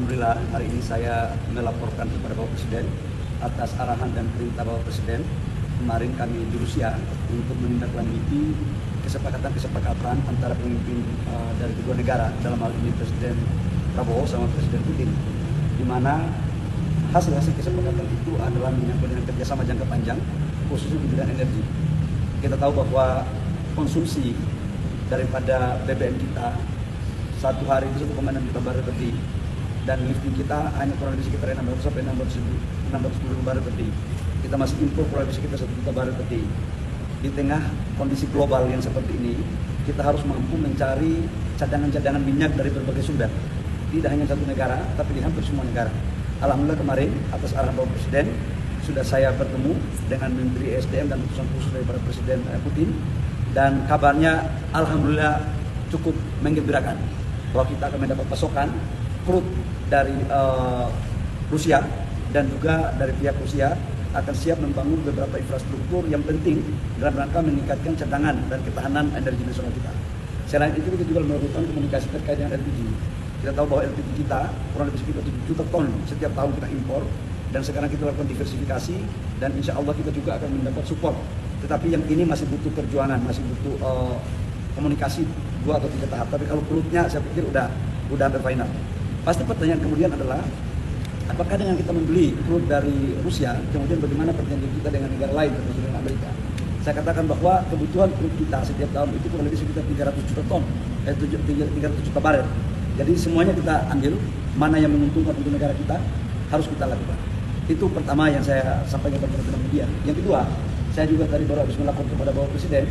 Alhamdulillah hari ini saya melaporkan kepada Bapak Presiden atas arahan dan perintah Bapak Presiden. Kemarin kami di Rusia untuk menindaklanjuti kesepakatan antara pemimpin dari kedua negara, dalam hal ini Presiden Prabowo sama Presiden Putin, di mana hasil-hasil kesepakatan itu adalah menyangkut dengan kerjasama jangka panjang, khususnya di bidang energi. Kita tahu bahwa konsumsi daripada BBM kita satu hari itu 1,6 juta barel per day, dan lifting kita hanya kurang lebih sekitar 600 sampai 610 barel per day. Kita masih impor kurang lebih sekitar 1 juta barel per day. Di tengah kondisi global yang seperti ini, kita harus mampu mencari cadangan-cadangan minyak dari berbagai sumber, tidak hanya satu negara, tapi di hampir semua negara. Alhamdulillah kemarin atas arahan Bapak Presiden sudah saya bertemu dengan Menteri SDM dan utusan khusus daripada Presiden Putin, dan kabarnya alhamdulillah cukup menggembirakan bahwa kita akan mendapat pasokan crude dari Rusia, dan juga dari pihak Rusia akan siap membangun beberapa infrastruktur yang penting dalam rangka meningkatkan cadangan dan ketahanan energi nasional kita. Selain itu kita juga melakukan komunikasi terkait dengan LPG. Kita tahu bahwa LPG kita kurang lebih sekitar 7 juta ton setiap tahun kita impor, dan sekarang kita lakukan diversifikasi, dan insya Allah kita juga akan mendapat support. Tetapi yang ini masih butuh perjuangan, masih butuh komunikasi 2 atau 3 tahap. Tapi kalau perutnya saya pikir udah hampir final. Pasti pertanyaan kemudian adalah, apakah dengan kita membeli crude dari Rusia, kemudian bagaimana perjanjian kita dengan negara lain, termasuk dengan Amerika? Saya katakan bahwa kebutuhan crude kita setiap tahun itu kurang lebih sekitar 300 juta ton, 300 juta barel. Jadi semuanya kita ambil, mana yang menguntungkan untuk negara kita harus kita lakukan. Itu pertama yang saya sampaikan kepada media. Yang kedua, saya juga tadi baru habis melapor kepada Bapak Presiden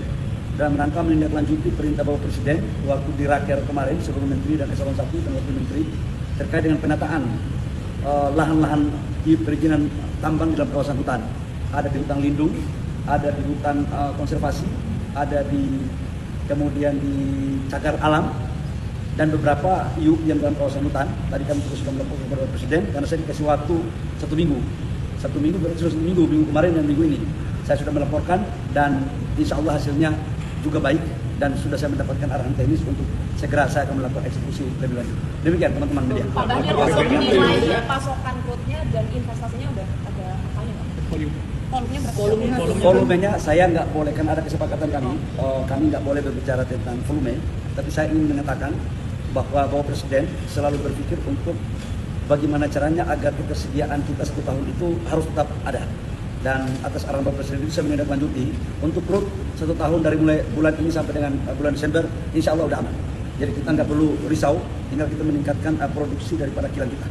dalam rangka menindaklanjuti perintah Bapak Presiden waktu di Raker kemarin, seluruh menteri dan eselon 1 dan wakil menteri, terkait dengan penataan lahan-lahan di perizinan tambang di dalam kawasan hutan. Ada di hutan lindung, ada di hutan konservasi, ada kemudian di cagar alam, dan beberapa IUP yang dalam kawasan hutan. Tadi kami juga sudah melaporkan kepada Bapak Presiden karena saya dikasih waktu 1 minggu. 1 minggu berarti sudah 1 minggu kemarin dan minggu ini. Saya sudah melaporkan, dan insya Allah hasilnya juga baik, dan sudah saya mendapatkan arahan teknis untuk segera saya akan melakukan eksekusi lebih lanjut. Demikian teman-teman media. Pak Daniel, nilai pasokan crude-nya dan investasinya udah ada apanya, Pak? Volumenya berapa? Volumenya saya nggak boleh, kan ada kesepakatan kami nggak boleh berbicara tentang volume, tapi saya ingin mengatakan bahwa Bapak Presiden selalu berpikir untuk bagaimana caranya agar ketersediaan kita 1 tahun itu harus tetap ada. Dan atas arahan Bapak Presiden itu saya menindaklanjuti untuk crude 1 tahun dari mulai bulan ini sampai dengan bulan Desember, insya Allah udah aman. Jadi kita nggak perlu risau, tinggal kita meningkatkan produksi daripada kilang kita.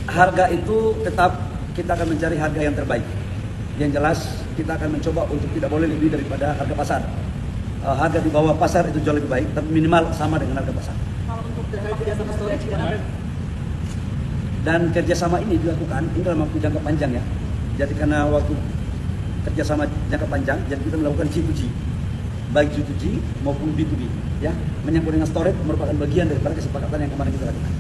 Harga itu tetap kita akan mencari harga yang terbaik. Yang jelas kita akan mencoba untuk tidak boleh lebih daripada harga pasar. Harga di bawah pasar itu jauh lebih baik, tapi minimal sama dengan harga pasar. Kalau untuk kerjasama storage dan kerjasama ini dilakukan ini dalam waktu jangka panjang ya. Jadi karena waktu kerjasama jangka panjang, jadi kita melakukan G2G, baik G2G maupun B2B, ya. Menyangkut dengan storage merupakan bagian daripada kesepakatan yang kemarin kita lakukan.